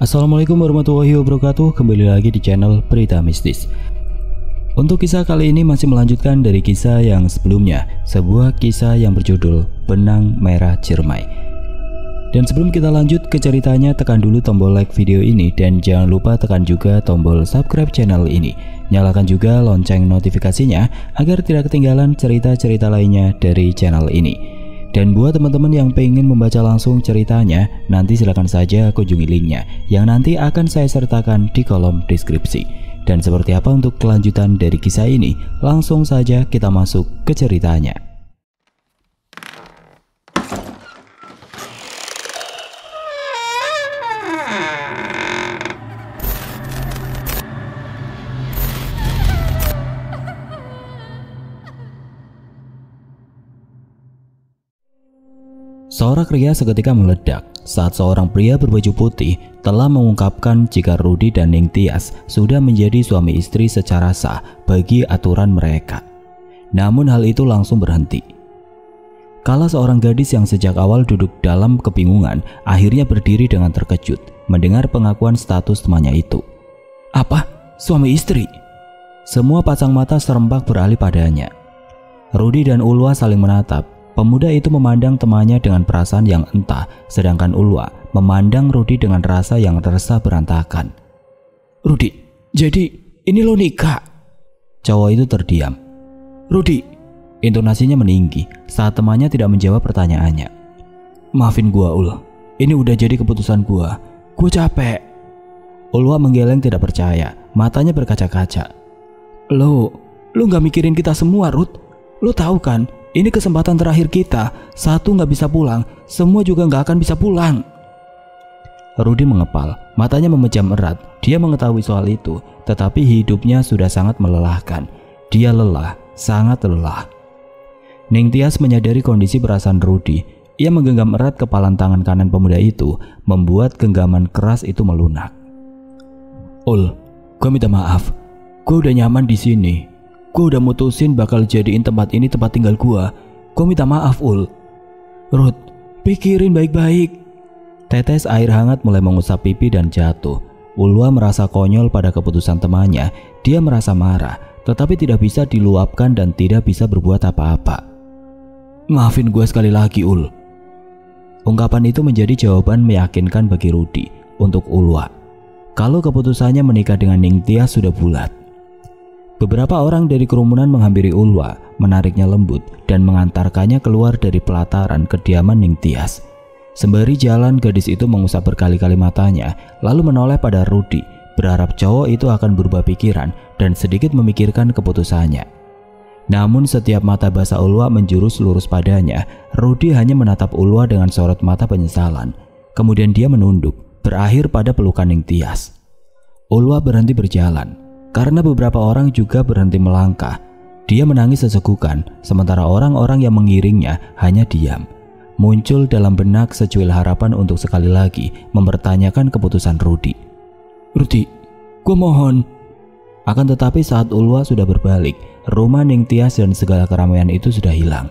Assalamualaikum warahmatullahi wabarakatuh. Kembali lagi di channel Berita Mistis. Untuk kisah kali ini masih melanjutkan dari kisah yang sebelumnya, sebuah kisah yang berjudul Benang Merah Ciremai. Dan sebelum kita lanjut ke ceritanya, tekan dulu tombol like video ini dan jangan lupa tekan juga tombol subscribe channel ini. Nyalakan juga lonceng notifikasinya agar tidak ketinggalan cerita-cerita lainnya dari channel ini. Dan buat teman-teman yang pengen membaca langsung ceritanya, nanti silahkan saja kunjungi linknya yang nanti akan saya sertakan di kolom deskripsi. Dan seperti apa untuk kelanjutan dari kisah ini, langsung saja kita masuk ke ceritanya. Sorak ria seketika meledak saat seorang pria berbaju putih telah mengungkapkan jika Rudy dan Ningtyas sudah menjadi suami istri secara sah bagi aturan mereka. Namun hal itu langsung berhenti. Kala seorang gadis yang sejak awal duduk dalam kebingungan akhirnya berdiri dengan terkejut mendengar pengakuan status temannya itu. Apa? Suami istri? Semua pasang mata serempak beralih padanya. Rudy dan Ulwa saling menatap. Pemuda itu memandang temannya dengan perasaan yang entah, sedangkan Ulwa memandang Rudy dengan rasa yang resah berantakan. Rudy, jadi ini lo nikah? Cowok itu terdiam. Rudy, intonasinya meninggi saat temannya tidak menjawab pertanyaannya. Maafin gua Ul, ini udah jadi keputusan gua capek. Ulwa menggeleng tidak percaya, matanya berkaca-kaca. Lo gak mikirin kita semua Rud? Lo tahu kan? Ini kesempatan terakhir kita. Satu gak bisa pulang, semua juga gak akan bisa pulang. Rudy mengepal, matanya memejam erat. Dia mengetahui soal itu, tetapi hidupnya sudah sangat melelahkan. Dia lelah, sangat lelah. Ningtyas menyadari kondisi perasaan Rudy. Ia menggenggam erat kepalan tangan kanan pemuda itu, membuat genggaman keras itu melunak. Ul, gue minta maaf. Gue udah nyaman di sini. Gue udah mutusin bakal jadiin tempat ini tempat tinggal gue. Gue minta maaf Ul. Ruth, pikirin baik-baik. Tetes air hangat mulai mengusap pipi dan jatuh. Ulwa merasa konyol pada keputusan temannya. Dia merasa marah, tetapi tidak bisa diluapkan dan tidak bisa berbuat apa-apa. Maafin gue sekali lagi Ul. Ungkapan itu menjadi jawaban meyakinkan bagi Rudy untuk Ulwa. Kalau keputusannya menikah dengan Ningtyas sudah bulat. Beberapa orang dari kerumunan menghampiri Ulwa, menariknya lembut dan mengantarkannya keluar dari pelataran kediaman Ningtyas. Sembari jalan, gadis itu mengusap berkali-kali matanya, lalu menoleh pada Rudy, berharap cowok itu akan berubah pikiran dan sedikit memikirkan keputusannya. Namun setiap mata basah Ulwa menjurus lurus padanya, Rudy hanya menatap Ulwa dengan sorot mata penyesalan. Kemudian dia menunduk, berakhir pada pelukan Ningtyas. Ulwa berhenti berjalan. Karena beberapa orang juga berhenti melangkah. Dia menangis sesegukan, sementara orang-orang yang mengiringnya hanya diam. Muncul dalam benak secuil harapan untuk sekali lagi mempertanyakan keputusan Rudy. Rudy, gue mohon. Akan tetapi saat Ulwa sudah berbalik, rumah Ningtyas dan segala keramaian itu sudah hilang.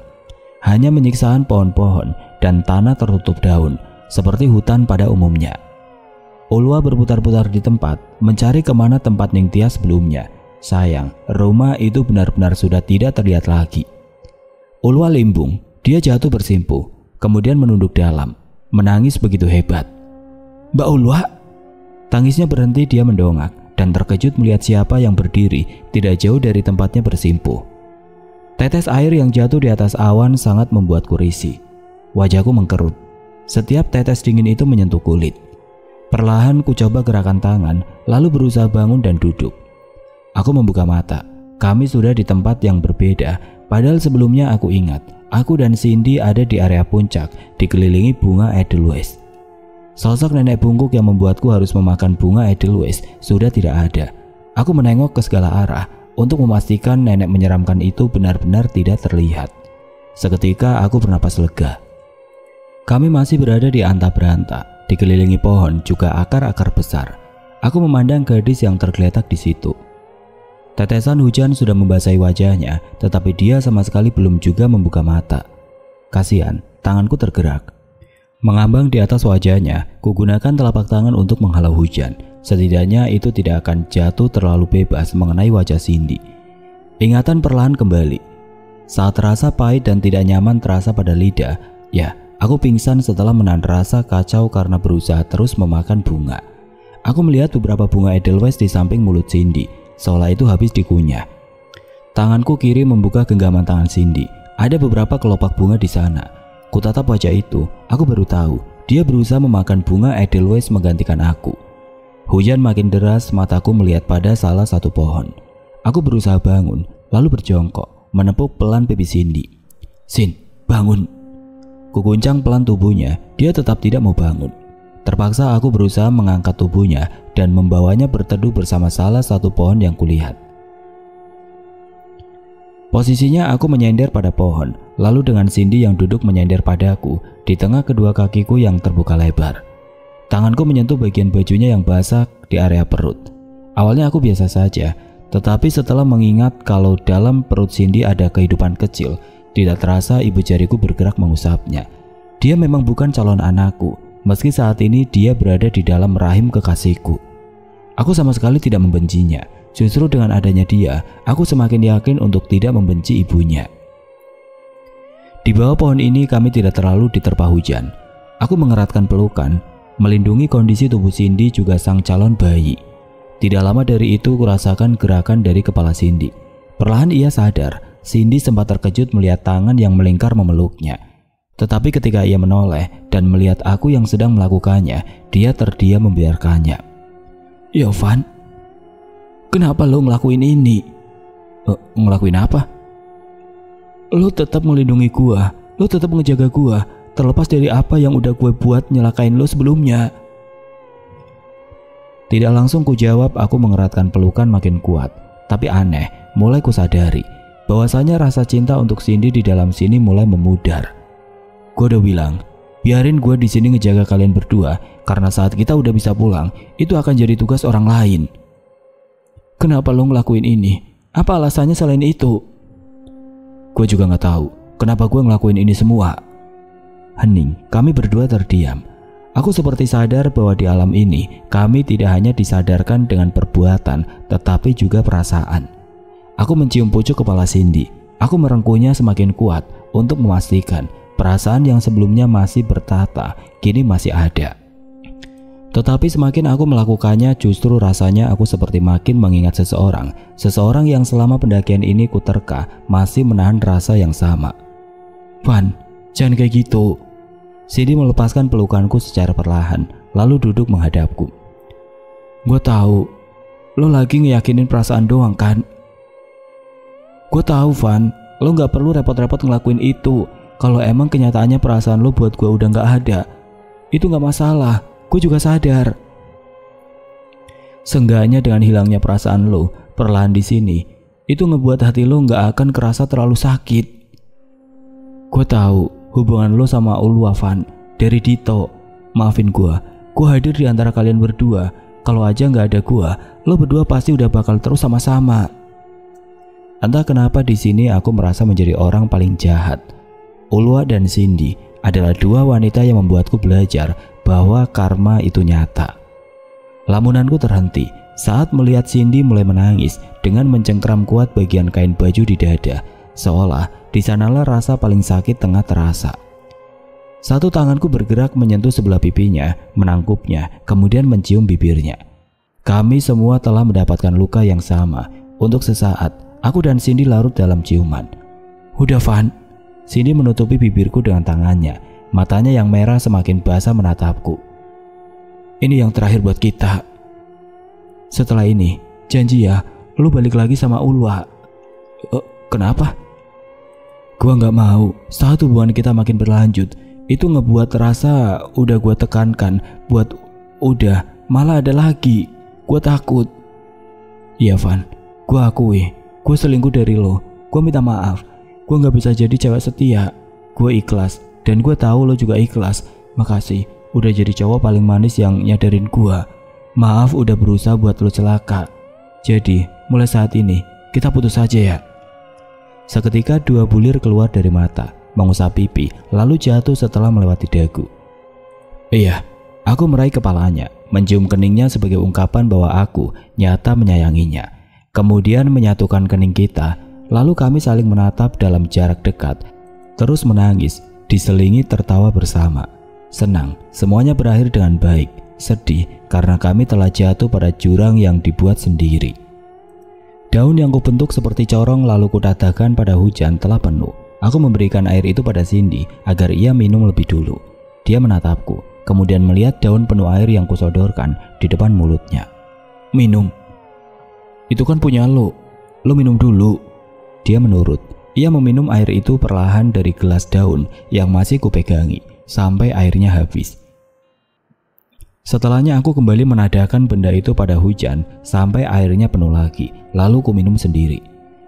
Hanya penyiksaan pohon-pohon dan tanah tertutup daun, seperti hutan pada umumnya. Ulwa berputar-putar di tempat, mencari kemana tempat Ningtyas sebelumnya. Sayang, rumah itu benar-benar sudah tidak terlihat lagi. Ulwa limbung, dia jatuh bersimpuh, kemudian menunduk dalam, menangis begitu hebat. Mbak Ulwa? Tangisnya berhenti, dia mendongak, dan terkejut melihat siapa yang berdiri tidak jauh dari tempatnya bersimpuh. Tetes air yang jatuh di atas awan sangat membuatku risih. Wajahku mengkerut. Setiap tetes dingin itu menyentuh kulit. Perlahan ku coba gerakan tangan, lalu berusaha bangun dan duduk. Aku membuka mata. Kami sudah di tempat yang berbeda, padahal sebelumnya aku ingat, aku dan Cindy ada di area puncak, dikelilingi bunga Edelweiss. Sosok nenek bungkuk yang membuatku harus memakan bunga Edelweiss sudah tidak ada. Aku menengok ke segala arah untuk memastikan nenek menyeramkan itu benar-benar tidak terlihat. Seketika aku bernapas lega. Kami masih berada di antah-berantah. Dikelilingi pohon juga akar-akar besar. Aku memandang gadis yang tergeletak di situ. Tetesan hujan sudah membasahi wajahnya, tetapi dia sama sekali belum juga membuka mata. Kasihan, tanganku tergerak. Mengambang di atas wajahnya, kugunakan telapak tangan untuk menghalau hujan. Setidaknya itu tidak akan jatuh terlalu bebas mengenai wajah Cindy. Ingatan perlahan kembali. Saat rasa pahit dan tidak nyaman terasa pada lidah, ya, aku pingsan setelah menahan rasa kacau karena berusaha terus memakan bunga. Aku melihat beberapa bunga Edelweiss di samping mulut Cindy, seolah itu habis dikunyah. Tanganku kiri membuka genggaman tangan Cindy. Ada beberapa kelopak bunga di sana. Kutatap wajah itu, aku baru tahu dia berusaha memakan bunga Edelweiss menggantikan aku. Hujan makin deras, mataku melihat pada salah satu pohon. Aku berusaha bangun, lalu berjongkok, menepuk pelan pipi Cindy. "Sin, bangun." Kuguncang pelan tubuhnya, dia tetap tidak mau bangun. Terpaksa aku berusaha mengangkat tubuhnya dan membawanya berteduh bersama salah satu pohon yang kulihat. Posisinya aku menyender pada pohon, lalu dengan Cindy yang duduk menyender padaku di tengah kedua kakiku yang terbuka lebar. Tanganku menyentuh bagian bajunya yang basah di area perut. Awalnya aku biasa saja, tetapi setelah mengingat kalau dalam perut Cindy ada kehidupan kecil, tidak terasa ibu jariku bergerak mengusapnya. Dia memang bukan calon anakku, meski saat ini dia berada di dalam rahim kekasihku. Aku sama sekali tidak membencinya. Justru dengan adanya dia, aku semakin yakin untuk tidak membenci ibunya. Di bawah pohon ini kami tidak terlalu diterpa hujan. Aku mengeratkan pelukan, melindungi kondisi tubuh Cindy juga sang calon bayi. Tidak lama dari itu kurasakan gerakan dari kepala Cindy. Perlahan ia sadar. Cindy sempat terkejut melihat tangan yang melingkar memeluknya. Tetapi ketika ia menoleh dan melihat aku yang sedang melakukannya, dia terdiam membiarkannya. "Ya Van, kenapa lo ngelakuin ini?" Ngelakuin apa? "Lo tetap melindungi gua, lo tetap ngejaga gua, terlepas dari apa yang udah gue buat nyelakain lo sebelumnya." Tidak langsung ku jawab, aku mengeratkan pelukan makin kuat. Tapi aneh, mulai ku sadari bahwasanya rasa cinta untuk Cindy di dalam sini mulai memudar. Gue udah bilang, biarin gue di sini ngejaga kalian berdua, karena saat kita udah bisa pulang, itu akan jadi tugas orang lain. Kenapa lo ngelakuin ini? Apa alasannya selain itu? Gue juga gak tahu kenapa gue ngelakuin ini semua. Hening, kami berdua terdiam. Aku seperti sadar bahwa di alam ini kami tidak hanya disadarkan dengan perbuatan, tetapi juga perasaan. Aku mencium pucuk kepala Cindy. Aku merengkuhnya semakin kuat untuk memastikan perasaan yang sebelumnya masih bertata kini masih ada. Tetapi semakin aku melakukannya, justru rasanya aku seperti makin mengingat seseorang yang selama pendakian ini kuterka masih menahan rasa yang sama. "Van, jangan kayak gitu." Cindy melepaskan pelukanku secara perlahan, lalu duduk menghadapku. "Gue tahu, lo lagi ngeyakinin perasaan doang kan?" "Gue tahu Van, lo gak perlu repot-repot ngelakuin itu. Kalau emang kenyataannya perasaan lo buat gue udah gak ada, itu gak masalah, gue juga sadar. Seenggaknya dengan hilangnya perasaan lo perlahan di sini, itu ngebuat hati lo gak akan kerasa terlalu sakit. Gue tahu hubungan lo sama Ulwa, Van, dari Dito. Maafin gue hadir di antara kalian berdua. Kalau aja gak ada gue, lo berdua pasti udah bakal terus sama-sama." Entah kenapa di sini aku merasa menjadi orang paling jahat. Ulwa dan Cindy adalah dua wanita yang membuatku belajar bahwa karma itu nyata. Lamunanku terhenti saat melihat Cindy mulai menangis dengan mencengkram kuat bagian kain baju di dada, seolah di sanalah rasa paling sakit tengah terasa. Satu tanganku bergerak menyentuh sebelah pipinya, menangkupnya, kemudian mencium bibirnya. Kami semua telah mendapatkan luka yang sama. Untuk sesaat, aku dan Cindy larut dalam ciuman. "Udah Van." Cindy menutupi bibirku dengan tangannya. Matanya yang merah semakin basah menatapku. "Ini yang terakhir buat kita. Setelah ini, janji ya, lu balik lagi sama Ulwa." Kenapa? Gua gak mau saat hubungan kita makin berlanjut. Itu ngebuat rasa udah gua tekankan buat udah, malah ada lagi. Gua takut. "Iya Van, gua akui, gua selingkuh dari lo. Gua minta maaf. Gue gak bisa jadi cewek setia. Gue ikhlas, dan gue tahu lo juga ikhlas. Makasih udah jadi cowok paling manis yang nyadarin gue. Maaf udah berusaha buat lo celaka. Jadi mulai saat ini kita putus aja ya." Seketika dua bulir keluar dari mata, mengusap pipi, lalu jatuh setelah melewati dagu. Iya, aku meraih kepalanya, mencium keningnya sebagai ungkapan bahwa aku nyata menyayanginya. Kemudian menyatukan kening kita, lalu kami saling menatap dalam jarak dekat, terus menangis, diselingi tertawa bersama. Senang, semuanya berakhir dengan baik. Sedih karena kami telah jatuh pada jurang yang dibuat sendiri. Daun yang kubentuk seperti corong lalu kutatakan pada hujan telah penuh. Aku memberikan air itu pada Cindy agar ia minum lebih dulu. Dia menatapku, kemudian melihat daun penuh air yang kusodorkan di depan mulutnya. Minum. Itu kan punya lo minum dulu. Dia menurut. Ia meminum air itu perlahan dari gelas daun yang masih kupegangi sampai airnya habis. Setelahnya aku kembali menadakan benda itu pada hujan sampai airnya penuh lagi, lalu ku minum sendiri.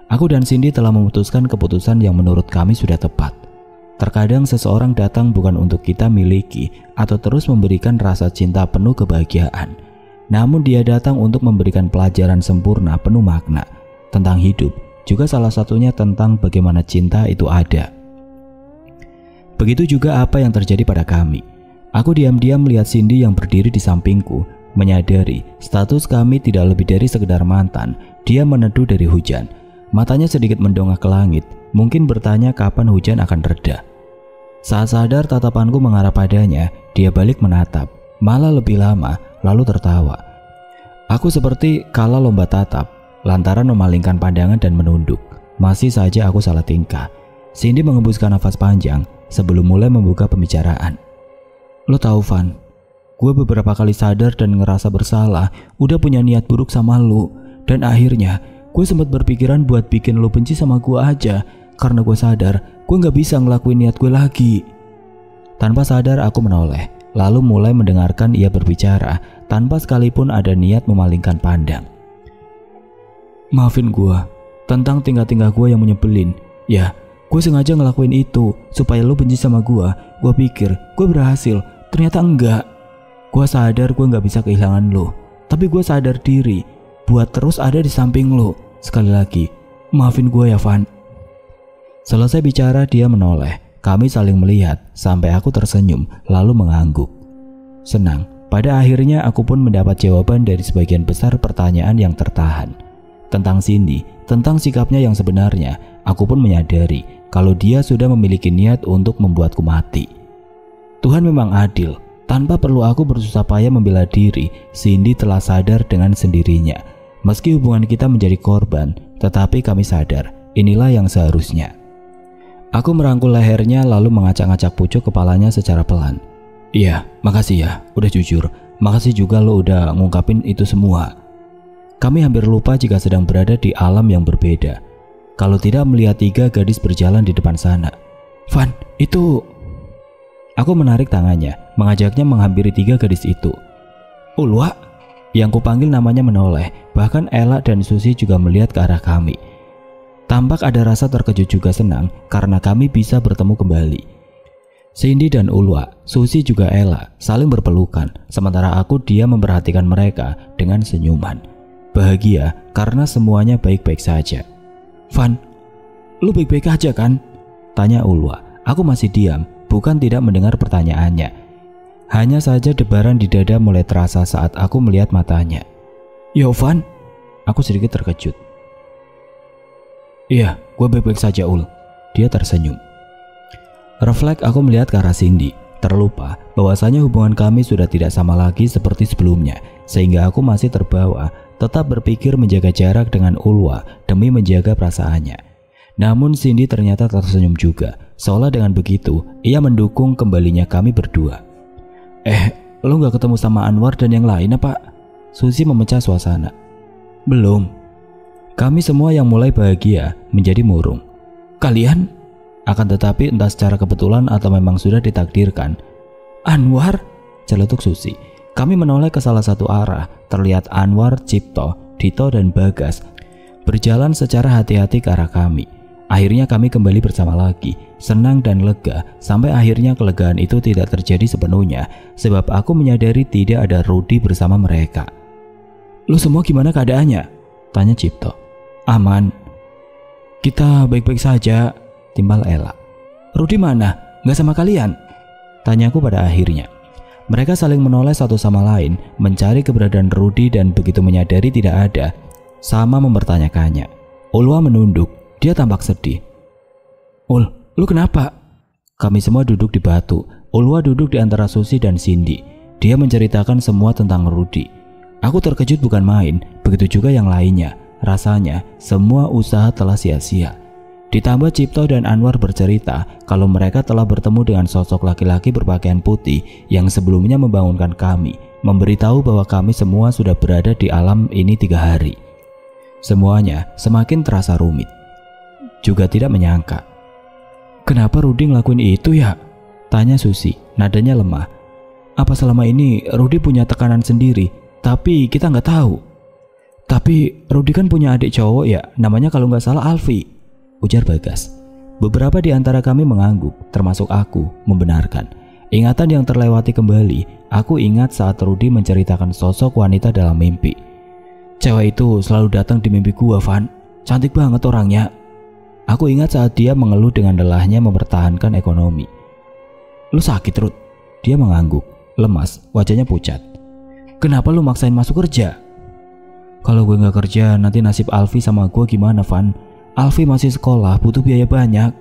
Aku dan Cindy telah memutuskan keputusan yang menurut kami sudah tepat. Terkadang seseorang datang bukan untuk kita miliki atau terus memberikan rasa cinta penuh kebahagiaan. Namun dia datang untuk memberikan pelajaran sempurna penuh makna tentang hidup, juga salah satunya tentang bagaimana cinta itu ada. Begitu juga apa yang terjadi pada kami. Aku diam-diam melihat Cindy yang berdiri di sampingku, menyadari status kami tidak lebih dari sekedar mantan. Dia meneduh dari hujan, matanya sedikit mendongak ke langit, mungkin bertanya kapan hujan akan reda. Saat sadar tatapanku mengarah padanya, dia balik menatap, malah lebih lama, lalu tertawa. Aku seperti kalah lomba tatap, lantaran memalingkan pandangan dan menunduk. Masih saja aku salah tingkah. Cindy mengembuskan nafas panjang sebelum mulai membuka pembicaraan. Lo tahu Van, gue beberapa kali sadar dan ngerasa bersalah, udah punya niat buruk sama lo. Dan akhirnya gue sempat berpikiran buat bikin lo benci sama gue aja, karena gue sadar gue gak bisa ngelakuin niat gue lagi. Tanpa sadar aku menoleh, lalu mulai mendengarkan ia berbicara tanpa sekalipun ada niat memalingkan pandang. Maafin gue tentang tingkah-tingkah gue yang menyebelin. Ya, gue sengaja ngelakuin itu supaya lo benci sama gue. Gue pikir gue berhasil, ternyata enggak. Gue sadar gue gak bisa kehilangan lo, tapi gue sadar diri buat terus ada di samping lo. Sekali lagi, maafin gue ya Van. Selesai bicara dia menoleh. Kami saling melihat sampai aku tersenyum lalu mengangguk. Senang, pada akhirnya aku pun mendapat jawaban dari sebagian besar pertanyaan yang tertahan. Tentang Cindy, tentang sikapnya yang sebenarnya, aku pun menyadari kalau dia sudah memiliki niat untuk membuatku mati. Tuhan memang adil. Tanpa perlu aku bersusah payah membela diri, Cindy telah sadar dengan sendirinya. Meski hubungan kita menjadi korban, tetapi kami sadar inilah yang seharusnya. Aku merangkul lehernya lalu ngacak-ngacak pucuk kepalanya secara pelan. Iya, makasih ya, udah jujur. Makasih juga lo udah ngungkapin itu semua. Kami hampir lupa jika sedang berada di alam yang berbeda. Kalau tidak melihat 3 gadis berjalan di depan sana. Van, itu... Aku menarik tangannya, mengajaknya menghampiri 3 gadis itu. Ulwa? Yang kupanggil namanya menoleh, bahkan Ella dan Susi juga melihat ke arah kami. Tampak ada rasa terkejut juga senang karena kami bisa bertemu kembali. Cindy dan Ulwa, Susi juga Ella saling berpelukan, sementara aku diam memperhatikan mereka dengan senyuman. Bahagia karena semuanya baik-baik saja. Van, lu baik-baik aja kan? Tanya Ulwa. Aku masih diam, bukan tidak mendengar pertanyaannya. Hanya saja debaran di dada mulai terasa saat aku melihat matanya. Yo Van, aku sedikit terkejut. Iya, gue baik-baik saja Ul. Dia tersenyum. Refleks aku melihat ke arah Cindy, terlupa bahwasanya hubungan kami sudah tidak sama lagi seperti sebelumnya, sehingga aku masih terbawa, tetap berpikir menjaga jarak dengan Ulwa demi menjaga perasaannya. Namun Cindy ternyata tersenyum juga, seolah dengan begitu ia mendukung kembalinya kami berdua. Lo gak ketemu sama Anwar dan yang lain apa? Susi memecah suasana. Belum. Kami semua yang mulai bahagia menjadi murung. Kalian? Akan tetapi entah secara kebetulan atau memang sudah ditakdirkan. Anwar? Celetuk Susi. Kami menoleh ke salah satu arah. Terlihat Anwar, Cipto, Dito dan Bagas berjalan secara hati-hati ke arah kami. Akhirnya kami kembali bersama lagi, senang dan lega, sampai akhirnya kelegaan itu tidak terjadi sepenuhnya, sebab aku menyadari tidak ada Rudy bersama mereka. Lu semua gimana keadaannya? Tanya Cipto. Aman. Kita baik-baik saja, timbal Ella. Rudy mana? Gak sama kalian? Tanyaku pada akhirnya. Mereka saling menoleh satu sama lain, mencari keberadaan Rudy dan begitu menyadari tidak ada, sama mempertanyakannya. Ulwa menunduk, dia tampak sedih. "Ul, lu kenapa?" Kami semua duduk di batu. Ulwa duduk di antara Susi dan Cindy. Dia menceritakan semua tentang Rudy. Aku terkejut bukan main, begitu juga yang lainnya. Rasanya semua usaha telah sia-sia. Ditambah Cipto dan Anwar bercerita kalau mereka telah bertemu dengan sosok laki-laki berpakaian putih yang sebelumnya membangunkan kami, memberitahu bahwa kami semua sudah berada di alam ini 3 hari. Semuanya semakin terasa rumit. Juga tidak menyangka. "Kenapa Rudy ngelakuin itu ya?" tanya Susi, nadanya lemah. "Apa selama ini Rudy punya tekanan sendiri, tapi kita nggak tahu?" "Tapi Rudy kan punya adik cowok ya, namanya kalau nggak salah Alfi," ujar Bagas. Beberapa di antara kami mengangguk, termasuk aku, membenarkan. Ingatan yang terlewati kembali, aku ingat saat Rudy menceritakan sosok wanita dalam mimpi. "Cewek itu selalu datang di mimpi gua, Van. Cantik banget orangnya." Aku ingat saat dia mengeluh dengan lelahnya mempertahankan ekonomi. "Lu sakit, Rud?" Dia mengangguk, lemas, wajahnya pucat. "Kenapa lu maksain masuk kerja?" "Kalau gue nggak kerja, nanti nasib Alfi sama gue gimana, Van? Alfi masih sekolah, butuh biaya banyak."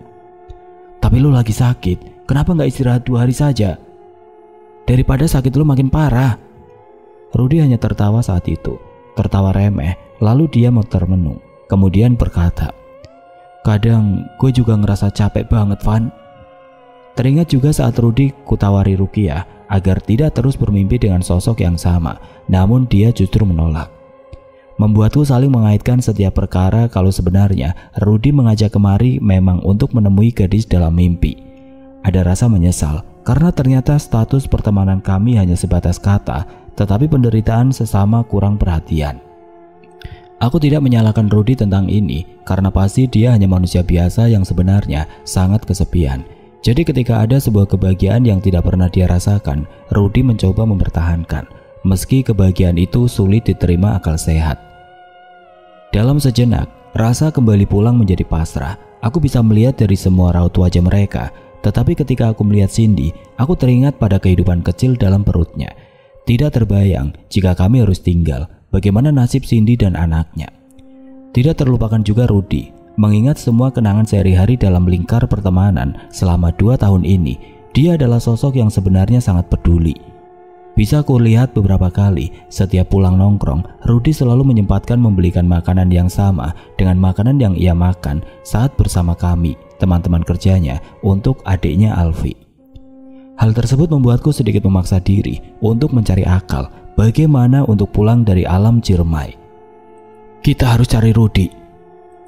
"Tapi lu lagi sakit, kenapa nggak istirahat 2 hari saja? Daripada sakit lu makin parah." Rudy hanya tertawa saat itu, tertawa remeh, lalu dia termenung, kemudian berkata, "Kadang gue juga ngerasa capek banget, Van." Teringat juga saat Rudy kutawari Rukiah agar tidak terus bermimpi dengan sosok yang sama, namun dia justru menolak. Membuatku saling mengaitkan setiap perkara kalau sebenarnya Rudy mengajak kemari memang untuk menemui gadis dalam mimpi. Ada rasa menyesal karena ternyata status pertemanan kami hanya sebatas kata, tetapi penderitaan sesama kurang perhatian. Aku tidak menyalahkan Rudy tentang ini karena pasti dia hanya manusia biasa yang sebenarnya sangat kesepian. Jadi ketika ada sebuah kebahagiaan yang tidak pernah dia rasakan, Rudy mencoba mempertahankan, meski kebahagiaan itu sulit diterima akal sehat. Dalam sejenak, rasa kembali pulang menjadi pasrah. Aku bisa melihat dari semua raut wajah mereka, tetapi ketika aku melihat Cindy, aku teringat pada kehidupan kecil dalam perutnya. Tidak terbayang jika kami harus tinggal, bagaimana nasib Cindy dan anaknya. Tidak terlupakan juga Rudy. Mengingat semua kenangan sehari-hari dalam lingkar pertemanan selama 2 tahun ini, dia adalah sosok yang sebenarnya sangat peduli. Bisa aku lihat beberapa kali, setiap pulang nongkrong, Rudy selalu menyempatkan membelikan makanan yang sama dengan makanan yang ia makan saat bersama kami, teman-teman kerjanya, untuk adiknya Alfi. Hal tersebut membuatku sedikit memaksa diri untuk mencari akal bagaimana untuk pulang dari alam Ciremai. "Kita harus cari Rudy."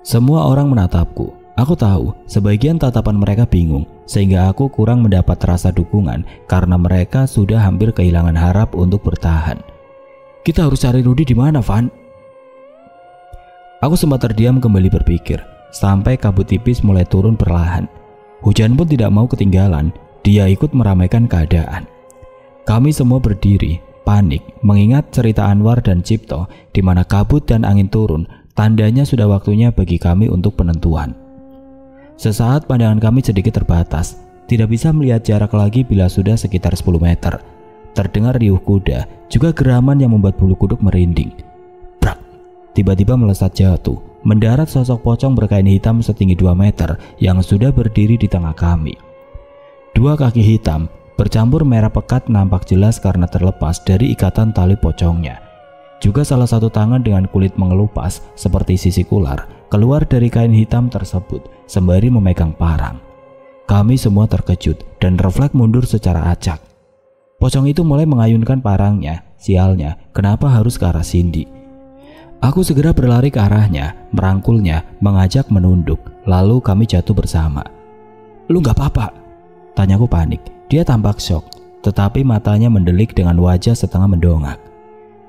Semua orang menatapku. Aku tahu sebagian tatapan mereka bingung, sehingga aku kurang mendapat rasa dukungan karena mereka sudah hampir kehilangan harap untuk bertahan. "Kita harus cari Rudy di mana, Van?" Aku sempat terdiam kembali berpikir, sampai kabut tipis mulai turun perlahan. Hujan pun tidak mau ketinggalan, dia ikut meramaikan keadaan. Kami semua berdiri, panik, mengingat cerita Anwar dan Cipto di mana kabut dan angin turun, tandanya sudah waktunya bagi kami untuk penentuan. Sesaat pandangan kami sedikit terbatas, tidak bisa melihat jarak lagi bila sudah sekitar 10 meter. Terdengar riuh kuda, juga geraman yang membuat bulu kuduk merinding. Brak! Tiba-tiba melesat jatuh, mendarat sosok pocong berkain hitam setinggi 2 meter yang sudah berdiri di tengah kami. 2 kaki hitam, bercampur merah pekat nampak jelas karena terlepas dari ikatan tali pocongnya. Juga salah satu tangan dengan kulit mengelupas seperti sisik ular keluar dari kain hitam tersebut sembari memegang parang. Kami semua terkejut dan refleks mundur secara acak. Pocong itu mulai mengayunkan parangnya. Sialnya, kenapa harus ke arah Cindy? Aku segera berlari ke arahnya, merangkulnya, mengajak menunduk. Lalu kami jatuh bersama. "Lu gak apa-apa?" tanyaku panik. Dia tampak syok, tetapi matanya mendelik dengan wajah setengah mendongak.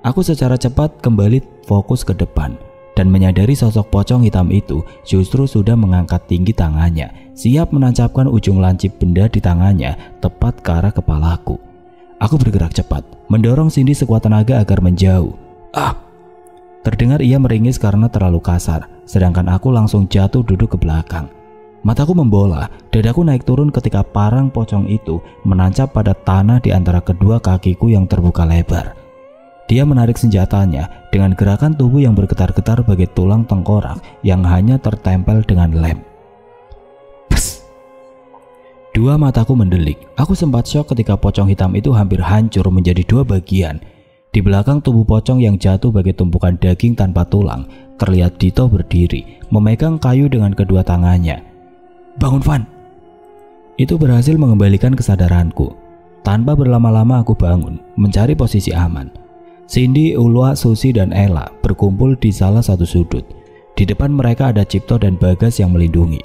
Aku secara cepat kembali fokus ke depan dan menyadari sosok pocong hitam itu justru sudah mengangkat tinggi tangannya, siap menancapkan ujung lancip benda di tangannya tepat ke arah kepalaku. Aku bergerak cepat, mendorong Cindy sekuat tenaga agar menjauh. "Ah!" Terdengar ia meringis karena terlalu kasar, sedangkan aku langsung jatuh duduk ke belakang. Mataku membola, dadaku naik turun ketika parang pocong itu menancap pada tanah di antara kedua kakiku yang terbuka lebar. Dia menarik senjatanya dengan gerakan tubuh yang bergetar-getar bagai tulang tengkorak yang hanya tertempel dengan lem. Pes! Dua mataku mendelik. Aku sempat syok ketika pocong hitam itu hampir hancur menjadi dua bagian. Di belakang tubuh pocong yang jatuh bagai tumpukan daging tanpa tulang, terlihat Dito berdiri, memegang kayu dengan kedua tangannya. "Bangun, Van!" Itu berhasil mengembalikan kesadaranku. Tanpa berlama-lama aku bangun, mencari posisi aman. Cindy, Ulwa, Susi, dan Ella berkumpul di salah satu sudut. Di depan mereka ada Cipto dan Bagas yang melindungi.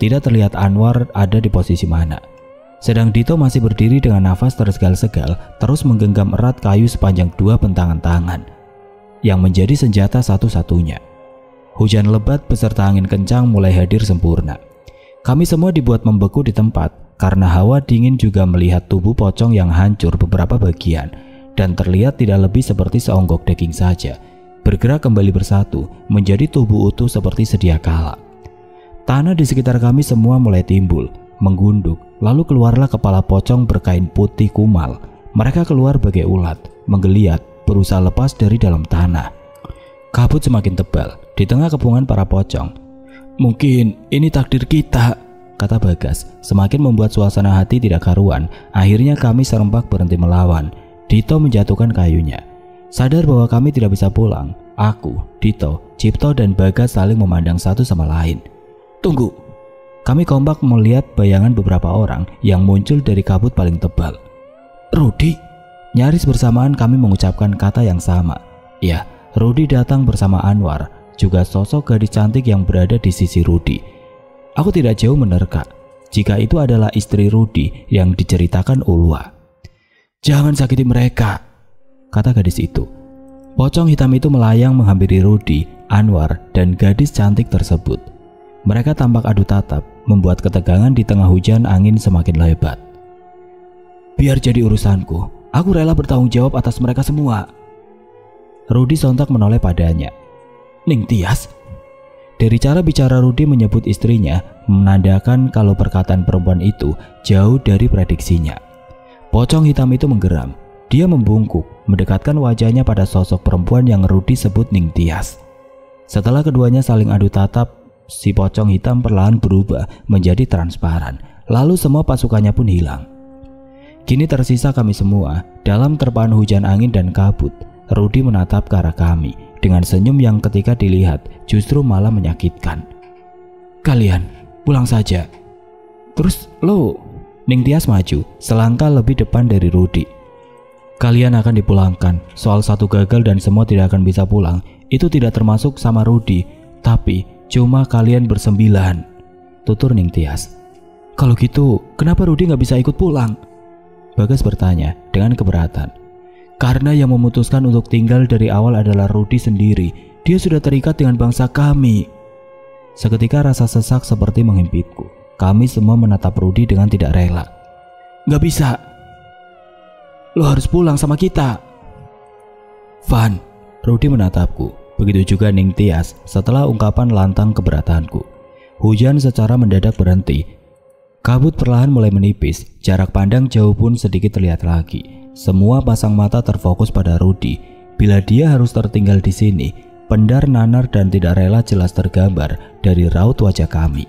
Tidak terlihat Anwar ada di posisi mana. Sedang Dito masih berdiri dengan nafas tersegal-segal, terus menggenggam erat kayu sepanjang dua bentangan tangan, yang menjadi senjata satu-satunya. Hujan lebat beserta angin kencang mulai hadir sempurna. Kami semua dibuat membeku di tempat karena hawa dingin juga melihat tubuh pocong yang hancur beberapa bagian dan terlihat tidak lebih seperti seonggok daging saja, bergerak kembali bersatu menjadi tubuh utuh seperti sedia kala. Tanah di sekitar kami semua mulai timbul, menggunduk, lalu keluarlah kepala pocong berkain putih kumal. Mereka keluar bagai ulat, menggeliat, berusaha lepas dari dalam tanah. Kabut semakin tebal di tengah kepungan para pocong. "Mungkin ini takdir kita," kata Bagas, semakin membuat suasana hati tidak karuan. Akhirnya kami serempak berhenti melawan. Dito menjatuhkan kayunya. Sadar bahwa kami tidak bisa pulang, aku, Dito, Cipto, dan Bagas saling memandang satu sama lain. "Tunggu!" Kami kompak melihat bayangan beberapa orang yang muncul dari kabut paling tebal. "Rudi!" Nyaris bersamaan kami mengucapkan kata yang sama. Ya, Rudi datang bersama Anwar, juga sosok gadis cantik yang berada di sisi Rudi. Aku tidak jauh menerka jika itu adalah istri Rudi yang diceritakan Ulwa. "Jangan sakiti mereka," kata gadis itu. Pocong hitam itu melayang menghampiri Rudi, Anwar, dan gadis cantik tersebut. Mereka tampak adu tatap, membuat ketegangan di tengah hujan angin semakin lebat. "Biar jadi urusanku, aku rela bertanggung jawab atas mereka semua." Rudi sontak menoleh padanya. "Ning Tias?" Dari cara bicara Rudi menyebut istrinya menandakan kalau perkataan perempuan itu jauh dari prediksinya. Pocong hitam itu menggeram. Dia membungkuk, mendekatkan wajahnya pada sosok perempuan yang Rudi sebut Ning Tias. Setelah keduanya saling adu tatap, si pocong hitam perlahan berubah menjadi transparan. Lalu semua pasukannya pun hilang. Kini tersisa kami semua dalam terpaan hujan angin dan kabut. Rudi menatap ke arah kami dengan senyum yang ketika dilihat justru malah menyakitkan. "Kalian pulang saja." "Terus lo?" Ning Tias maju selangkah lebih depan dari Rudi. "Kalian akan dipulangkan. Soal satu gagal dan semua tidak akan bisa pulang, itu tidak termasuk sama Rudi. Tapi cuma kalian bersembilan," tutur Ning Tias. "Kalau gitu kenapa Rudi nggak bisa ikut pulang?" Bagas bertanya dengan keberatan. "Karena yang memutuskan untuk tinggal dari awal adalah Rudi sendiri. Dia sudah terikat dengan bangsa kami." Seketika rasa sesak seperti menghimpitku. Kami semua menatap Rudi dengan tidak rela. "Gak bisa. Lo harus pulang sama kita." "Van," Rudi menatapku. Begitu juga Ning Tias setelah ungkapan lantang keberatanku. Hujan secara mendadak berhenti. Kabut perlahan mulai menipis. Jarak pandang jauh pun sedikit terlihat lagi. Semua pasang mata terfokus pada Rudi. Bila dia harus tertinggal di sini, pendar, nanar, dan tidak rela jelas tergambar dari raut wajah kami.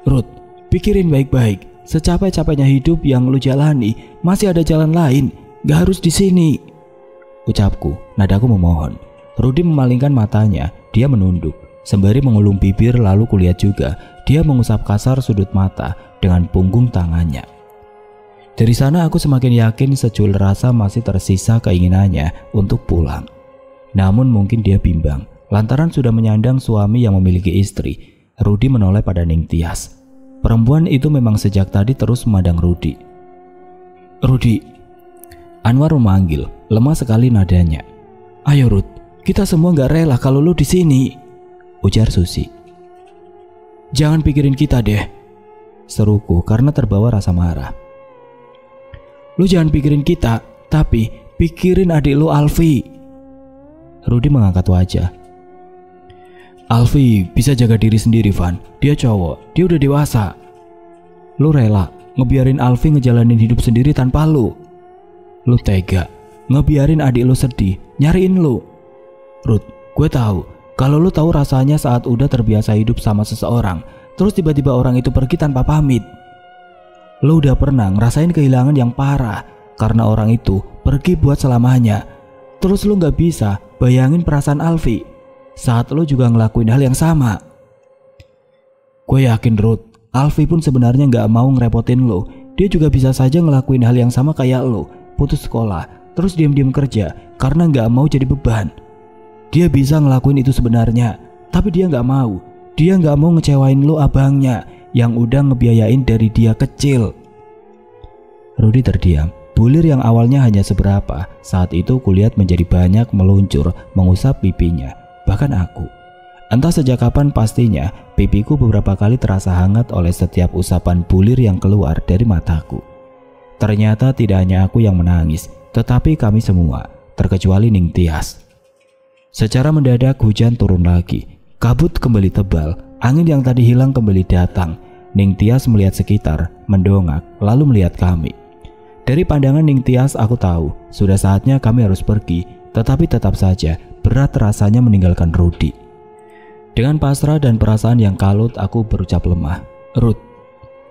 "Rud, pikirin baik-baik. Secapek-capeknya hidup yang lu jalani, masih ada jalan lain. Gak harus di sini," ucapku. Nadaku memohon. Rudi memalingkan matanya. Dia menunduk sembari mengulung bibir, lalu kulihat juga dia mengusap kasar sudut mata dengan punggung tangannya. Dari sana aku semakin yakin secuil rasa masih tersisa keinginannya untuk pulang. Namun mungkin dia bimbang lantaran sudah menyandang suami yang memiliki istri. Rudi menoleh pada Ning Tias. Perempuan itu memang sejak tadi terus memandang Rudi. "Rudi," Anwar memanggil, lemah sekali nadanya. "Ayo Rud, kita semua gak rela kalau lu di sini," ujar Susi. "Jangan pikirin kita deh," seruku karena terbawa rasa marah. "Lu jangan pikirin kita, tapi pikirin adik lu Alfi." Rudi mengangkat wajah. Alfi bisa jaga diri sendiri, Van. Dia cowok, dia udah dewasa. Lu rela ngebiarin Alfi ngejalanin hidup sendiri tanpa lu. Lu tega ngebiarin adik lu sedih, nyariin lu. Ruth, gue tahu kalau lu tahu rasanya saat udah terbiasa hidup sama seseorang, terus tiba-tiba orang itu pergi tanpa pamit. Lu udah pernah ngerasain kehilangan yang parah karena orang itu pergi buat selamanya. Terus lu gak bisa bayangin perasaan Alfi saat lu juga ngelakuin hal yang sama. Gue yakin Ruth, Alfi pun sebenarnya gak mau ngerepotin lu. Dia juga bisa saja ngelakuin hal yang sama kayak lu, putus sekolah, terus diam-diam kerja karena gak mau jadi beban. Dia bisa ngelakuin itu sebenarnya, tapi dia gak mau. Dia gak mau ngecewain lu abangnya yang udah ngebiayain dari dia kecil. Rudy terdiam. Bulir yang awalnya hanya seberapa, saat itu kulihat menjadi banyak meluncur mengusap pipinya. Bahkan aku. Entah sejak kapan pastinya, pipiku beberapa kali terasa hangat oleh setiap usapan bulir yang keluar dari mataku. Ternyata tidak hanya aku yang menangis, tetapi kami semua, terkecuali Ning Tias. Secara mendadak hujan turun lagi. Kabut kembali tebal, angin yang tadi hilang kembali datang. Ning Tias melihat sekitar, mendongak, lalu melihat kami. Dari pandangan Ning Tias aku tahu sudah saatnya kami harus pergi, tetapi tetap saja berat rasanya meninggalkan Rudy. Dengan pasrah dan perasaan yang kalut aku berucap lemah, Ruth.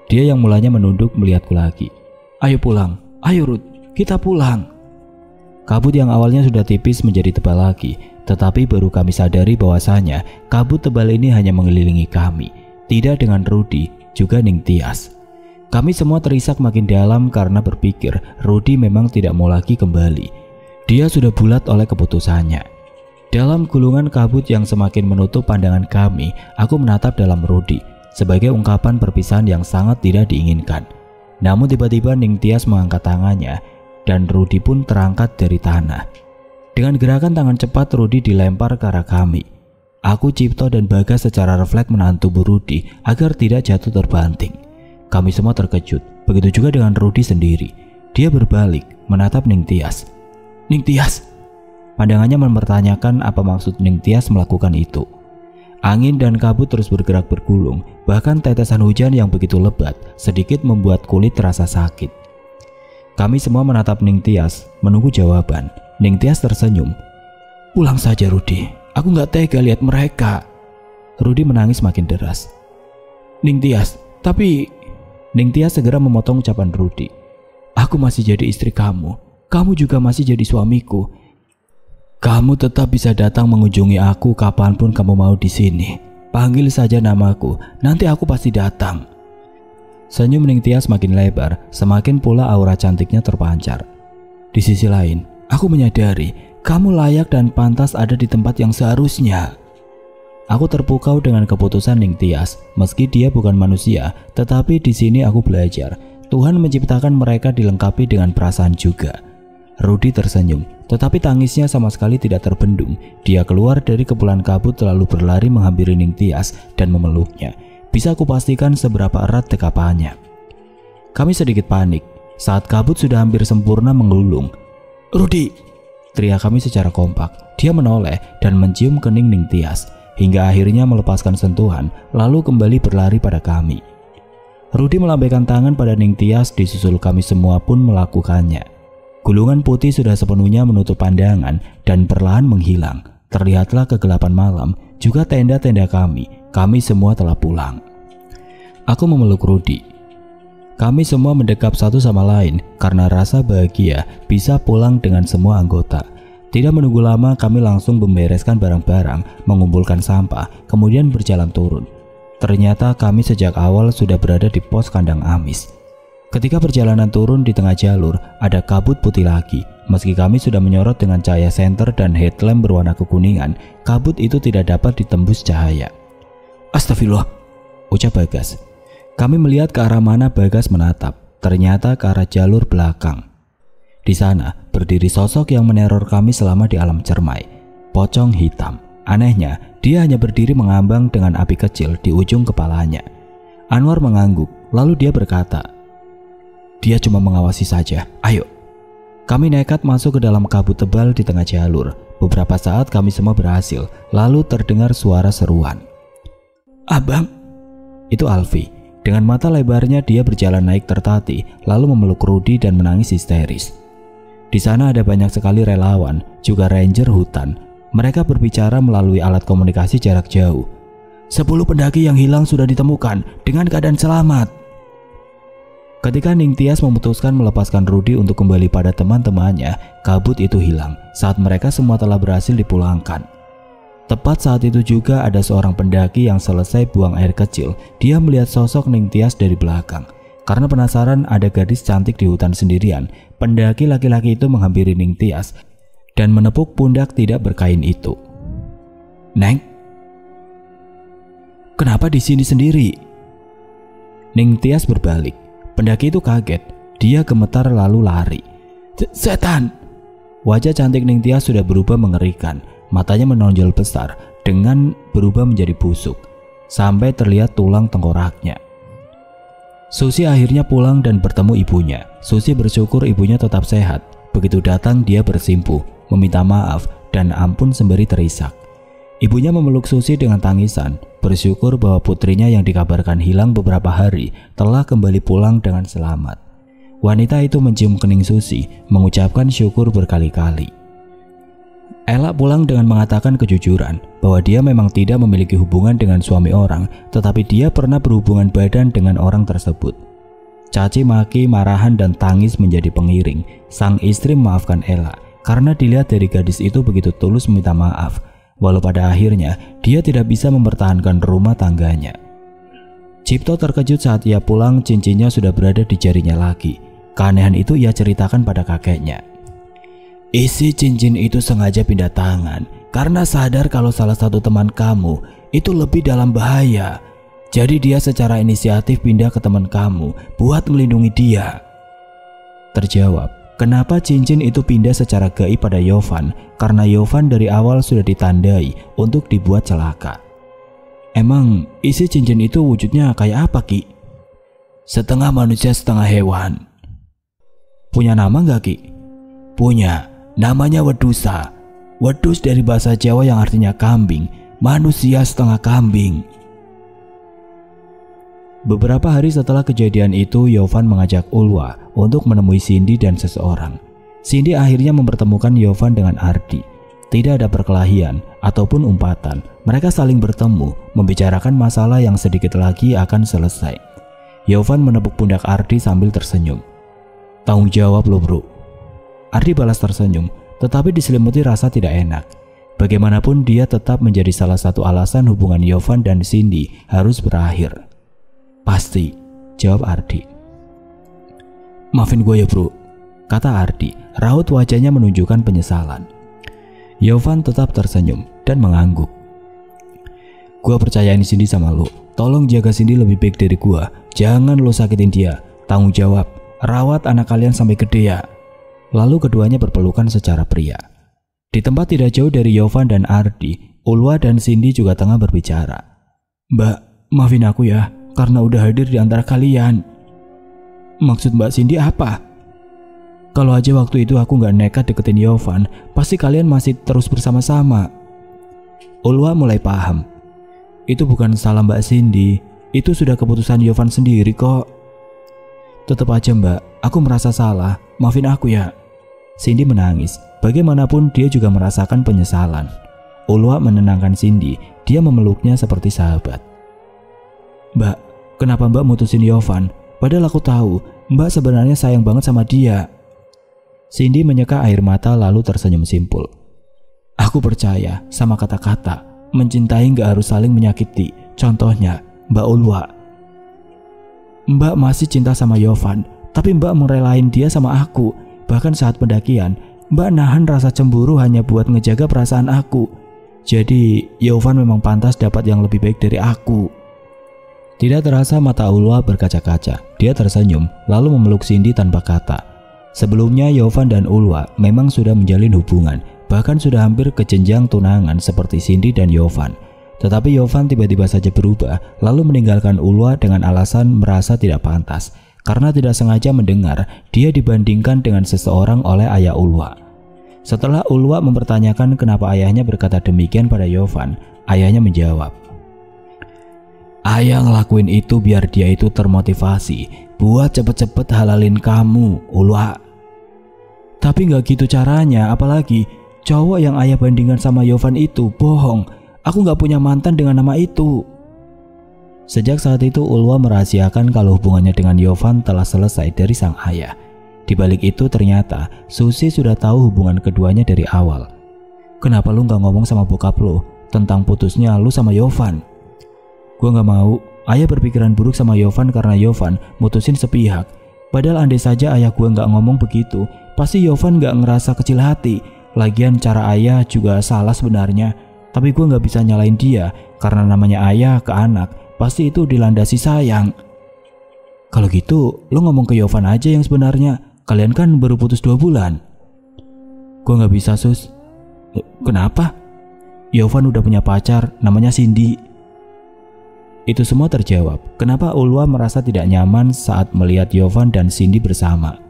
Dia yang mulanya menunduk melihatku lagi. Ayo pulang, ayo Ruth, kita pulang. Kabut yang awalnya sudah tipis menjadi tebal lagi, tetapi baru kami sadari bahwasanya kabut tebal ini hanya mengelilingi kami, tidak dengan Rudy juga Ning Tias. Kami semua terisak makin dalam karena berpikir Rudy memang tidak mau lagi kembali. Dia sudah bulat oleh keputusannya. Dalam gulungan kabut yang semakin menutup pandangan kami, aku menatap dalam Rudy sebagai ungkapan perpisahan yang sangat tidak diinginkan. Namun tiba-tiba Ning Tias mengangkat tangannya dan Rudy pun terangkat dari tanah. Dengan gerakan tangan cepat Rudy dilempar ke arah kami. Aku, Cipto dan Bagas secara refleks menahan tubuh Rudy agar tidak jatuh terbanting. Kami semua terkejut, begitu juga dengan Rudy sendiri. Dia berbalik, menatap Ning Tias. Ning Tias? Pandangannya mempertanyakan apa maksud Ning Tias melakukan itu. Angin dan kabut terus bergerak bergulung, bahkan tetesan hujan yang begitu lebat sedikit membuat kulit terasa sakit. Kami semua menatap Ning Tias, menunggu jawaban. Ning Tias tersenyum. Pulang saja Rudy, aku gak tega lihat mereka. Rudy menangis makin deras. Ning Tias, tapi... Ning Tias segera memotong ucapan Rudy. Aku masih jadi istri kamu. Kamu juga masih jadi suamiku. Kamu tetap bisa datang mengunjungi aku kapanpun kamu mau di sini. Panggil saja namaku, nanti aku pasti datang. Senyum Ning Tias makin lebar, semakin pula aura cantiknya terpancar. Di sisi lain, aku menyadari kamu layak dan pantas ada di tempat yang seharusnya. Aku terpukau dengan keputusan Ning Tias. Meski dia bukan manusia, tetapi di sini aku belajar Tuhan menciptakan mereka dilengkapi dengan perasaan juga. Rudy tersenyum, tetapi tangisnya sama sekali tidak terbendung. Dia keluar dari kepulan kabut lalu berlari menghampiri Ning Tias dan memeluknya. Bisa kupastikan seberapa erat dekapannya. Kami sedikit panik saat kabut sudah hampir sempurna menggulung. Rudy! Teriak kami secara kompak. Dia menoleh dan mencium kening Ning Tias, hingga akhirnya melepaskan sentuhan lalu kembali berlari pada kami. Rudy melambaikan tangan pada Ning Tias, disusul kami semua pun melakukannya. Gulungan putih sudah sepenuhnya menutup pandangan dan perlahan menghilang. Terlihatlah kegelapan malam, juga tenda-tenda kami. Kami semua telah pulang. Aku memeluk Rudy. Kami semua mendekap satu sama lain karena rasa bahagia bisa pulang dengan semua anggota. Tidak menunggu lama kami langsung membereskan barang-barang, mengumpulkan sampah, kemudian berjalan turun. Ternyata kami sejak awal sudah berada di pos kandang Amis. Ketika perjalanan turun di tengah jalur, ada kabut putih lagi. Meski kami sudah menyorot dengan cahaya senter dan headlamp berwarna kekuningan, kabut itu tidak dapat ditembus cahaya. Astagfirullah, ucap Bagas. Kami melihat ke arah mana Bagas menatap. Ternyata ke arah jalur belakang. Di sana berdiri sosok yang meneror kami selama di alam cermai. Pocong hitam. Anehnya, dia hanya berdiri mengambang dengan api kecil di ujung kepalanya. Anwar mengangguk, lalu dia berkata, "Dia cuma mengawasi saja. Ayo." Kami nekat masuk ke dalam kabut tebal di tengah jalur. Beberapa saat kami semua berhasil, lalu terdengar suara seruan. "Abang!" Itu Alfi. Dengan mata lebarnya dia berjalan naik tertati, lalu memeluk Rudy dan menangis histeris. Di sana ada banyak sekali relawan, juga ranger hutan. Mereka berbicara melalui alat komunikasi jarak jauh. 10 pendaki yang hilang sudah ditemukan dengan keadaan selamat. Ketika Ningtyas memutuskan melepaskan Rudy untuk kembali pada teman-temannya, kabut itu hilang saat mereka semua telah berhasil dipulangkan. Tepat saat itu juga ada seorang pendaki yang selesai buang air kecil. Dia melihat sosok Ningtyas dari belakang. Karena penasaran ada gadis cantik di hutan sendirian, pendaki laki-laki itu menghampiri Ningtyas dan menepuk pundak tidak berkain itu. "Neng, kenapa di sini sendiri?" Ningtyas berbalik. Pendaki itu kaget. Dia gemetar lalu lari. "Setan!" Wajah cantik Ningtyas sudah berubah mengerikan. Matanya menonjol besar dengan berubah menjadi busuk sampai terlihat tulang tengkoraknya. Susi akhirnya pulang dan bertemu ibunya. Susi bersyukur ibunya tetap sehat. Begitu datang dia bersimpuh, meminta maaf dan ampun sembari terisak. Ibunya memeluk Susi dengan tangisan, bersyukur bahwa putrinya yang dikabarkan hilang beberapa hari telah kembali pulang dengan selamat. Wanita itu mencium kening Susi, mengucapkan syukur berkali-kali. Ella pulang dengan mengatakan kejujuran bahwa dia memang tidak memiliki hubungan dengan suami orang, tetapi dia pernah berhubungan badan dengan orang tersebut. Caci maki, marahan dan tangis menjadi pengiring. Sang istri memaafkan Ella karena dilihat dari gadis itu begitu tulus meminta maaf, walau pada akhirnya dia tidak bisa mempertahankan rumah tangganya. Cipto terkejut saat ia pulang, cincinnya sudah berada di jarinya lagi. Keanehan itu ia ceritakan pada kakeknya. "Isi cincin itu sengaja pindah tangan karena sadar kalau salah satu teman kamu itu lebih dalam bahaya. Jadi dia secara inisiatif pindah ke teman kamu buat melindungi dia." Terjawab, kenapa cincin itu pindah secara gaib pada Yovan? Karena Yovan dari awal sudah ditandai untuk dibuat celaka. "Emang isi cincin itu wujudnya kayak apa, Ki?" "Setengah manusia setengah hewan." "Punya nama nggak, Ki?" "Punya. Namanya Wedusa. Wedus dari bahasa Jawa yang artinya kambing, manusia setengah kambing." Beberapa hari setelah kejadian itu, Yovan mengajak Ulwa untuk menemui Cindy dan seseorang. Cindy akhirnya mempertemukan Yovan dengan Ardi. Tidak ada perkelahian ataupun umpatan. Mereka saling bertemu, membicarakan masalah yang sedikit lagi akan selesai. Yovan menepuk pundak Ardi sambil tersenyum. "Tanggung jawab lo, bro." Ardi balas tersenyum, tetapi diselimuti rasa tidak enak. Bagaimanapun dia tetap menjadi salah satu alasan hubungan Yovan dan Cindy harus berakhir. "Pasti," jawab Ardi. "Maafin gue ya bro," kata Ardi. Raut wajahnya menunjukkan penyesalan. Yovan tetap tersenyum dan mengangguk. "Gue percayain Cindy sama lo. Tolong jaga Cindy lebih baik dari gue. Jangan lo sakitin dia. Tanggung jawab. Rawat anak kalian sampai gede ya." Lalu keduanya berpelukan secara pria. Di tempat tidak jauh dari Yovan dan Ardi, Ulwa dan Cindy juga tengah berbicara. "Mbak, maafin aku ya, karena udah hadir di antara kalian." "Maksud Mbak Cindy apa?" "Kalau aja waktu itu aku gak nekat deketin Yovan, pasti kalian masih terus bersama-sama." Ulwa mulai paham. "Itu bukan salah Mbak Cindy, itu sudah keputusan Yovan sendiri kok." "Tetap aja Mbak, aku merasa salah, maafin aku ya." Cindy menangis. Bagaimanapun dia juga merasakan penyesalan. Ulwa menenangkan Cindy. Dia memeluknya seperti sahabat. "Mbak, kenapa Mbak mutusin Yovan? Padahal aku tahu Mbak sebenarnya sayang banget sama dia." Cindy menyeka air mata lalu tersenyum simpul. "Aku percaya sama kata-kata. Mencintai gak harus saling menyakiti. Contohnya Mbak Ulwa. Mbak masih cinta sama Yovan, tapi Mbak merelain dia sama aku. Bahkan saat pendakian, Mbak nahan rasa cemburu hanya buat ngejaga perasaan aku. Jadi Yovan memang pantas dapat yang lebih baik dari aku." Tidak terasa mata Ulwa berkaca-kaca. Dia tersenyum lalu memeluk Cindy tanpa kata. Sebelumnya Yovan dan Ulwa memang sudah menjalin hubungan, bahkan sudah hampir ke jenjang tunangan seperti Cindy dan Yovan. Tetapi Yovan tiba-tiba saja berubah lalu meninggalkan Ulwa dengan alasan merasa tidak pantas. karena tidak sengaja mendengar dia dibandingkan dengan seseorang oleh ayah Ulwa. Setelah Ulwa mempertanyakan kenapa ayahnya berkata demikian pada Yovan, ayahnya menjawab, "Ayah ngelakuin itu biar dia itu termotivasi buat cepet-cepet halalin kamu, Ulwa." "Tapi gak gitu caranya, apalagi cowok yang ayah bandingkan sama Yovan itu bohong. Aku gak punya mantan dengan nama itu." Sejak saat itu Ulwa merahasiakan kalau hubungannya dengan Yovan telah selesai dari sang ayah. Di balik itu ternyata Susi sudah tahu hubungan keduanya dari awal. "Kenapa lu gak ngomong sama bokap lu tentang putusnya lu sama Yovan?" "Gue gak mau. Ayah berpikiran buruk sama Yovan karena Yovan mutusin sepihak. Padahal andai saja ayah gue gak ngomong begitu, pasti Yovan gak ngerasa kecil hati. Lagian cara ayah juga salah sebenarnya. Tapi gue gak bisa nyalain dia karena namanya ayah ke anak, pasti itu dilandasi sayang." "Kalau gitu lu ngomong ke Yovan aja yang sebenarnya. Kalian kan baru putus 2 bulan. "Gue gak bisa, Sus." "Kenapa?" "Yovan udah punya pacar, namanya Cindy." Itu semua terjawab kenapa Ulwa merasa tidak nyaman saat melihat Yovan dan Cindy bersama.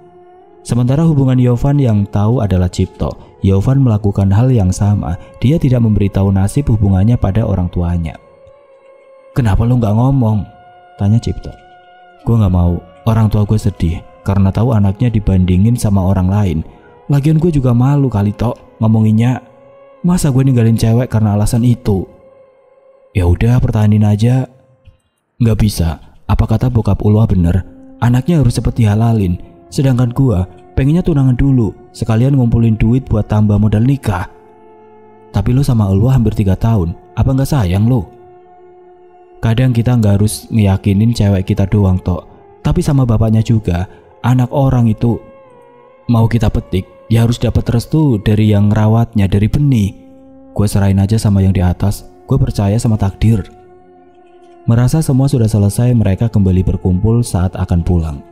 Sementara hubungan Yovan yang tahu adalah Cipto, Yovan melakukan hal yang sama. Dia tidak memberitahu nasib hubungannya pada orang tuanya. "Kenapa lu gak ngomong?" tanya Cipto. "Gue gak mau, orang tua gue sedih karena tahu anaknya dibandingin sama orang lain. Lagian gue juga malu kali tok ngomonginnya. Masa gue ninggalin cewek karena alasan itu?" "Ya udah, pertahanin aja." "Nggak bisa. Apa kata bokap Ulwa bener? Anaknya harus cepet dihalalin. Sedangkan gue pengennya tunangan dulu, sekalian ngumpulin duit buat tambah modal nikah." "Tapi lu sama Ulwa hampir 3 tahun. Apa nggak sayang lu?" "Kadang kita nggak harus ngeyakinin cewek kita doang tok, tapi sama bapaknya juga. Anak orang itu mau kita petik, ya harus dapat restu dari yang ngerawatnya dari benih. Gue serahin aja sama yang di atas. Gue percaya sama takdir." Merasa semua sudah selesai, mereka kembali berkumpul saat akan pulang.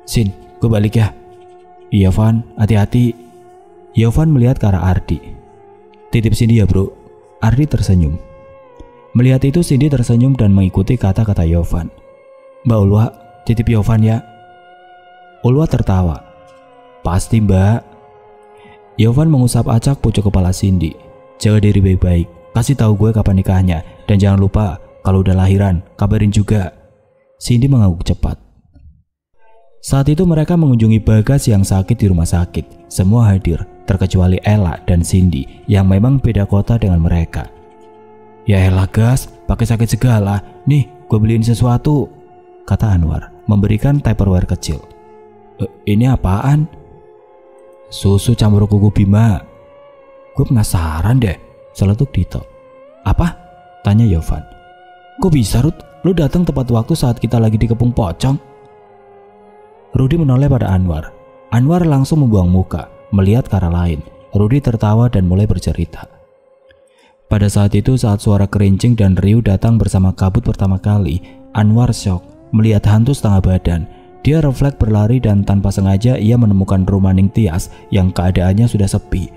"Sin, gue balik ya." "Iya Van, hati-hati." Yovan melihat ke arah Ardi. "Titip Cindy ya bro." Ardi tersenyum. Melihat itu Cindy tersenyum dan mengikuti kata-kata Yovan. "Mbak Ulwa, titip Yovan ya." Ulwa tertawa. "Pasti mbak." Yovan mengusap acak pucuk kepala Cindy. "Jaga diri baik-baik, kasih tahu gue kapan nikahnya, dan jangan lupa kalau udah lahiran kabarin juga." Cindy mengangguk cepat. Saat itu mereka mengunjungi Bagas yang sakit di rumah sakit. Semua hadir, terkecuali Ella dan Cindy yang memang beda kota dengan mereka. "Ya elah Gas, pakai sakit segala. Nih, gue beliin sesuatu," kata Anwar, memberikan Tupperware kecil. "Ini apaan?" "Susu campur kuku Bima." "Gue penasaran deh," seletuk Dito. "Apa?" tanya Yovan. "Kok bisa Rud? Lu datang tepat waktu saat kita lagi dikepung pocong." Rudi menoleh pada Anwar. Anwar langsung membuang muka, melihat ke arah lain. Rudi tertawa dan mulai bercerita. Pada saat itu, saat suara kerincing dan riuh datang bersama kabut pertama kali, Anwar syok melihat hantu setengah badan. Dia refleks berlari dan tanpa sengaja ia menemukan rumah Ning Tias yang keadaannya sudah sepi.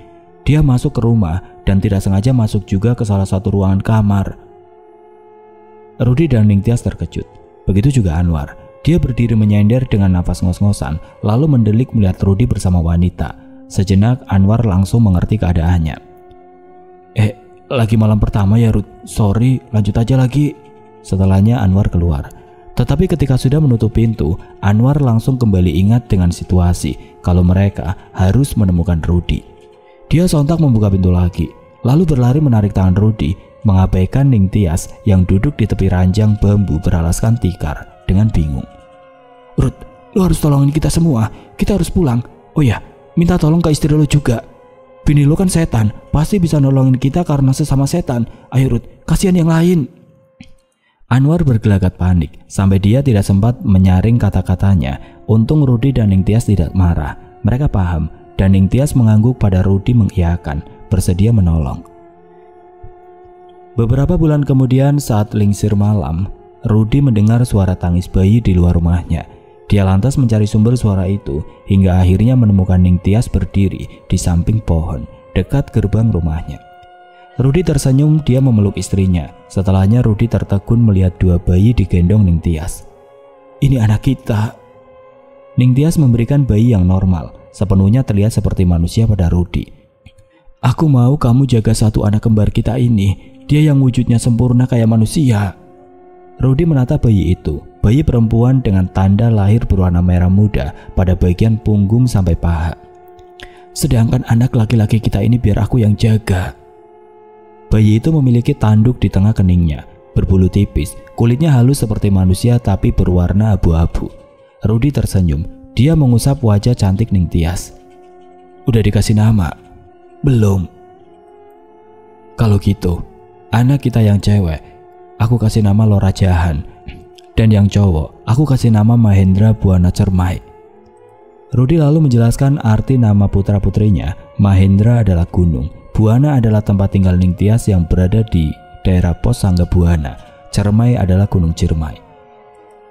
Dia masuk ke rumah dan tidak sengaja masuk juga ke salah satu ruangan kamar. Rudi dan Ning Tias terkejut. Begitu juga Anwar. Dia berdiri menyender dengan nafas ngos-ngosan lalu mendelik melihat Rudi bersama wanita. Sejenak Anwar langsung mengerti keadaannya. Lagi malam pertama ya Rud. Sorry, lanjut aja lagi." Setelahnya Anwar keluar. Tetapi ketika sudah menutup pintu, Anwar langsung kembali ingat dengan situasi kalau mereka harus menemukan Rudi. Dia sontak membuka pintu lagi, lalu berlari menarik tangan Rudi, mengabaikan Ning Tias yang duduk di tepi ranjang bambu beralaskan tikar dengan bingung. "Rud, lu harus tolongin kita semua, kita harus pulang. Oh ya, minta tolong ke istri lu juga. Bini lu kan setan, pasti bisa nolongin kita karena sesama setan. Ayo Rud, kasihan yang lain." Anwar bergelagat panik sampai dia tidak sempat menyaring kata-katanya. Untung Rudi dan Ning Tias tidak marah. Mereka paham dan Ning Tias mengangguk pada Rudi mengiyakan, bersedia menolong. Beberapa bulan kemudian saat lingsir malam, Rudi mendengar suara tangis bayi di luar rumahnya. Dia lantas mencari sumber suara itu hingga akhirnya menemukan Ning Tias berdiri di samping pohon dekat gerbang rumahnya. Rudi tersenyum, dia memeluk istrinya. Setelahnya Rudi tertegun melihat 2 bayi digendong Ning Tias. "Ini anak kita." Ningtyas memberikan bayi yang normal, sepenuhnya terlihat seperti manusia pada Rudy. Aku mau kamu jaga satu anak kembar kita ini. Dia yang wujudnya sempurna kayak manusia. Rudy menatap bayi itu, bayi perempuan dengan tanda lahir berwarna merah muda pada bagian punggung sampai paha. Sedangkan anak laki-laki kita ini biar aku yang jaga. Bayi itu memiliki tanduk di tengah keningnya, berbulu tipis, kulitnya halus seperti manusia tapi berwarna abu-abu. Rudy tersenyum, dia mengusap wajah cantik Ningtyas. Udah dikasih nama? Belum. Kalau gitu, anak kita yang cewek, aku kasih nama Lora Jahan. Dan yang cowok, aku kasih nama Mahendra Buana Cermai. Rudy lalu menjelaskan arti nama putra-putrinya. Mahendra adalah gunung, Buana adalah tempat tinggal Ningtyas yang berada di daerah Pos Sangga Buana, Cermai adalah Gunung Ciremai.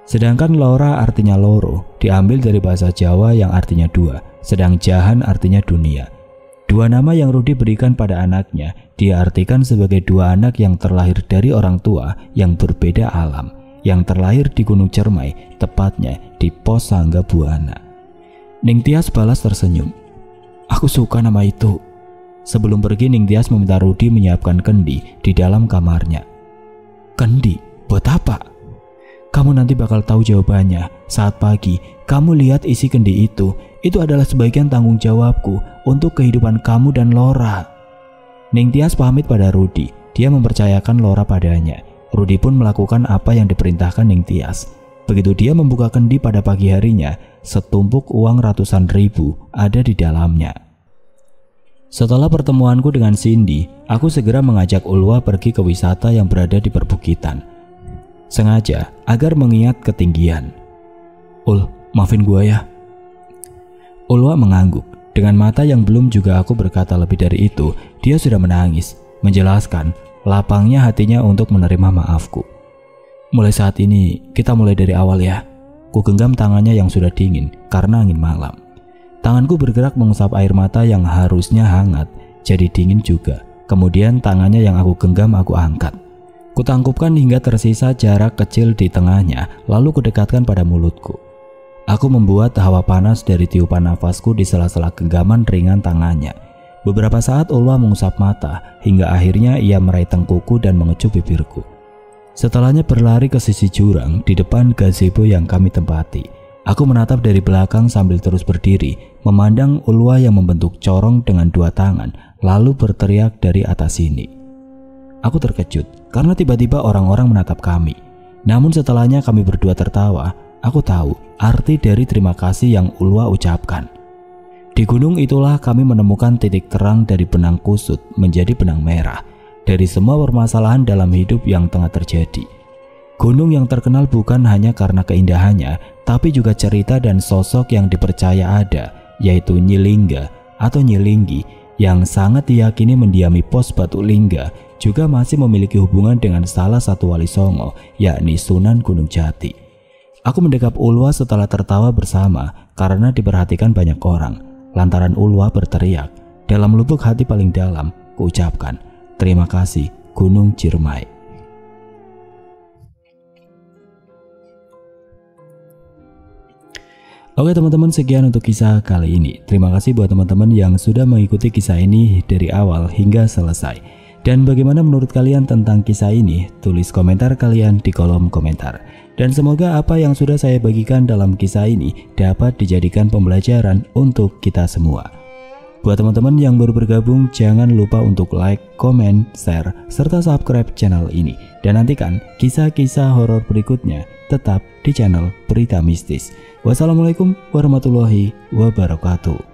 Sedangkan Lora artinya loro, diambil dari bahasa Jawa yang artinya dua, sedang Jahan artinya dunia. Dua nama yang Rudy berikan pada anaknya dia artikan sebagai dua anak yang terlahir dari orang tua yang berbeda alam, yang terlahir di Gunung Cermai, tepatnya di Pos Sangga Buana. Ningtyas balas tersenyum. Aku suka nama itu. Sebelum pergi, Ningtyas meminta Rudy menyiapkan kendi di dalam kamarnya. Kendi? Buat apa? Kamu nanti bakal tahu jawabannya saat pagi kamu lihat isi kendi itu. Itu adalah sebagian tanggung jawabku untuk kehidupan kamu dan Lora. Ningtyas pamit pada Rudy. Dia mempercayakan Lora padanya. Rudy pun melakukan apa yang diperintahkan Ningtyas. Begitu dia membuka kendi pada pagi harinya, setumpuk uang ratusan ribu ada di dalamnya. Setelah pertemuanku dengan Cindy, aku segera mengajak Ulwa pergi ke wisata yang berada di perbukitan. Sengaja agar mengingat ketinggian. Ul, maafin gua ya. Ulwa mengangguk. Dengan mata yang belum juga aku berkata lebih dari itu, dia sudah menangis, menjelaskan lapangnya hatinya untuk menerima maafku. Mulai saat ini, kita mulai dari awal ya. Ku genggam tangannya yang sudah dingin karena angin malam. Tanganku bergerak mengusap air mata yang harusnya hangat, jadi dingin juga. Kemudian tangannya yang aku genggam aku angkat. Kutangkupkan hingga tersisa jarak kecil di tengahnya, lalu kudekatkan pada mulutku. Aku membuat hawa panas dari tiupan nafasku di sela-sela genggaman ringan tangannya. Beberapa saat Ulwa mengusap mata, hingga akhirnya ia meraih tengkuku dan mengecup bibirku. Setelahnya berlari ke sisi jurang di depan gazebo yang kami tempati. Aku menatap dari belakang sambil terus berdiri, memandang Ulwa yang membentuk corong dengan dua tangan, lalu berteriak dari atas sini. Aku terkejut karena tiba-tiba orang-orang menatap kami. Namun setelahnya kami berdua tertawa, aku tahu arti dari terima kasih yang Ulwa ucapkan. Di gunung itulah kami menemukan titik terang dari benang kusut menjadi benang merah. Dari semua permasalahan dalam hidup yang tengah terjadi. Gunung yang terkenal bukan hanya karena keindahannya, tapi juga cerita dan sosok yang dipercaya ada, yaitu Nyi Lingga atau Nyi Linggi yang sangat diyakini mendiami pos Batu Lingga, juga masih memiliki hubungan dengan salah satu wali Songo, yakni Sunan Gunung Jati. Aku mendekap Ulwa setelah tertawa bersama karena diperhatikan banyak orang. Lantaran Ulwa berteriak, dalam lubuk hati paling dalam, kuucapkan, terima kasih Gunung Ciremai. Oke teman-teman, sekian untuk kisah kali ini. Terima kasih buat teman-teman yang sudah mengikuti kisah ini dari awal hingga selesai. Dan bagaimana menurut kalian tentang kisah ini? Tulis komentar kalian di kolom komentar. Dan semoga apa yang sudah saya bagikan dalam kisah ini dapat dijadikan pembelajaran untuk kita semua. Buat teman-teman yang baru bergabung, jangan lupa untuk like, komen, share, serta subscribe channel ini. Dan nantikan kisah-kisah horor berikutnya tetap di channel Berita Mistis. Wassalamualaikum warahmatullahi wabarakatuh.